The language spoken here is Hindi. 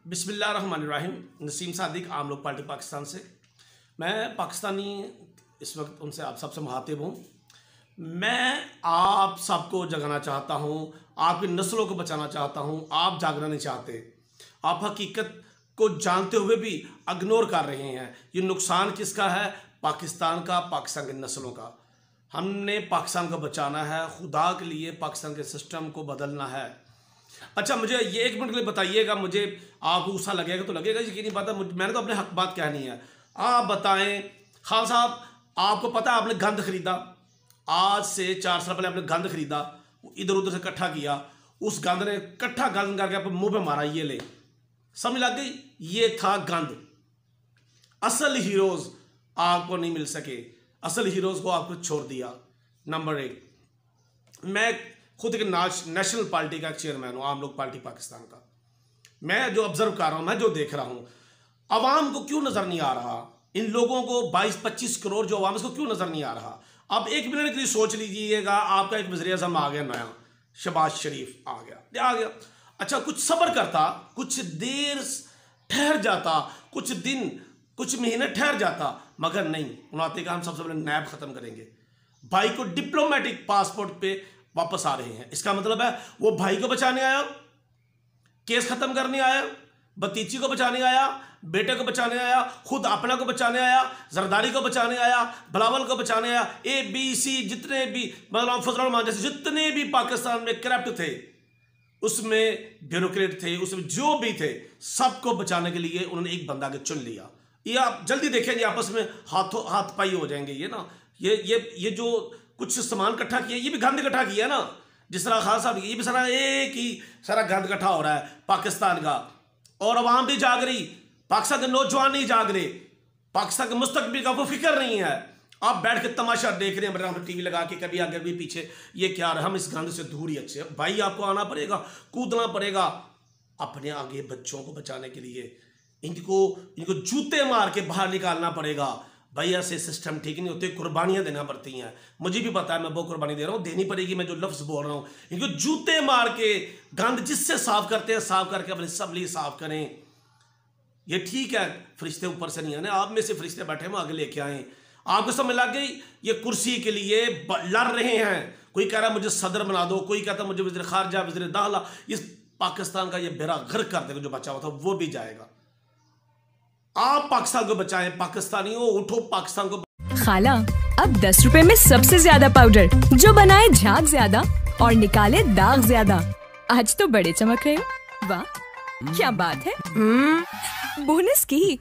बिस्मिल्लाहिर्रहमानिर्रहीम। नसीम सादिक, आम लोग पार्टी पाकिस्तान से। मैं पाकिस्तानी इस वक्त उनसे आप सबसे मुखातिब हूँ। मैं आप सबको जगाना चाहता हूँ, आपकी नस्लों को बचाना चाहता हूँ। आप जागना नहीं चाहते, आप हकीकत को जानते हुए भी इग्नोर कर रहे हैं। ये नुकसान किसका है? पाकिस्तान का, पाकिस्तान की नस्लों का। हमने पाकिस्तान को बचाना है, खुदा के लिए पाकिस्तान के सिस्टम को बदलना है। अच्छा, मुझे ये 1 मिनट के लिए बताइएगा, मुझे आपको गुस्सा लगेगा तो लगेगा, यकीनी बात है, मैंने तो अपने हक बात कहनी है। आप बताएं खान साहब, आपको पता है आपने गंद खरीदा, आज से 4 साल पहले आपने गंद खरीदा, इधर उधर से इकट्ठा किया, उस गंद ने इकट्ठा गंद करके आप मुंह पे मारा, ये ले, समझ लग गई? ये था गंद। असल हीरोज आपको नहीं मिल सके, असल हीरोज को आपको छोड़ दिया। नंबर 1, मैं खुद एक नेशनल पार्टी का चेयरमैन हूं, आम लोग पार्टी पाकिस्तान का। मैं जो ऑब्जर्व कर रहा हूं, मैं जो देख रहा हूं, अवाम को क्यों नजर नहीं आ रहा? इन लोगों को 22-25 करोड़ जो अवाम, इसको क्यों नजर नहीं आ रहा? अब 1 मिनट के लिए सोच लीजिएगा, आपका एक वज़ीर आज़म आ गया नया, शहबाज शरीफ आ गया। अच्छा, कुछ सब्र करता, कुछ देर ठहर जाता, कुछ दिन कुछ महीने ठहर जाता, मगर नहीं, उन्होंने कहा हम सबसे पहले नैब खत्म करेंगे। भाई को डिप्लोमेटिक पासपोर्ट पे वापस आ रहे हैं। इसका मतलब है वो भाई को बचाने आया, केस खत्म करने आया, भतीजी को बचाने आया, बेटे को बचाने आया, खुद अपना को बचाने आया, जरदारी को बचाने आया, बिलावल को बचाने आया, ABC जितने भी, मतलब फजल रहमान जैसे जितने भी पाकिस्तान में करप्ट थे, उसमें ब्यूरोक्रेट थे, उसमें जो भी थे, सबको बचाने के लिए उन्होंने एक बंदा के चुन लिया। ये आप जल्दी देखेंगे, आपस में हाथ पाई हो जाएंगे। ये ना, ये जो कुछ सामान इकट्ठा किया, ये भी गंद इकट्ठा किया ना, जिस तरह खान साहब, ये भी सारा एक ही सारा गंद इकट्ठा हो रहा है पाकिस्तान का। और अवाम भी जाग रही, पाकिस्तान के नौजवान नहीं जाग रहे, पाकिस्तान के मुस्तकबिल का वो फिक्र नहीं है। आप बैठ के तमाशा देख रहे हैं, मेरे टीवी लगा के, कभी आगे कभी पीछे, ये क्या रहा? हम इस गंद से दूर ही अच्छे हैं भाई। आपको आना पड़ेगा, कूदना पड़ेगा अपने आगे बच्चों को बचाने के लिए। इनको जूते मार के बाहर निकालना पड़ेगा भाई। ऐसे सिस्टम ठीक नहीं होते, कुर्बानियां देना पड़ती हैं। मुझे भी पता है, मैं वो कुर्बानी दे रहा हूँ, देनी पड़ेगी। मैं जो लफ्ज़ बोल रहा हूँ, इनको जूते मार के गंद जिससे साफ करते हैं, साफ करके अपने सब लिए साफ करें। ये ठीक है, फरिश्ते ऊपर से नहीं आने, आप में से फरिश्ते बैठे हम आगे लेके आए। आपको समझ लग गई? ये कुर्सी के लिए लड़ रहे हैं। कोई कह रहा है मुझे सदर बना दो, कोई कहता है मुझे वज़ीर खारजा, वज़ीर दाखिला। इस पाकिस्तान का ये बेड़ा गर्क कर देगा, जो बचा हुआ था वो भी जाएगा। आप पाकिस्तान को बचाएं, पाकिस्तानियों उठो, पाकिस्तान को। खाला, अब 10 रुपए में सबसे ज्यादा पाउडर, जो बनाए झाग ज्यादा और निकाले दाग ज्यादा। आज तो बड़े चमक रहे हो। वाह, क्या बात है। बोनस की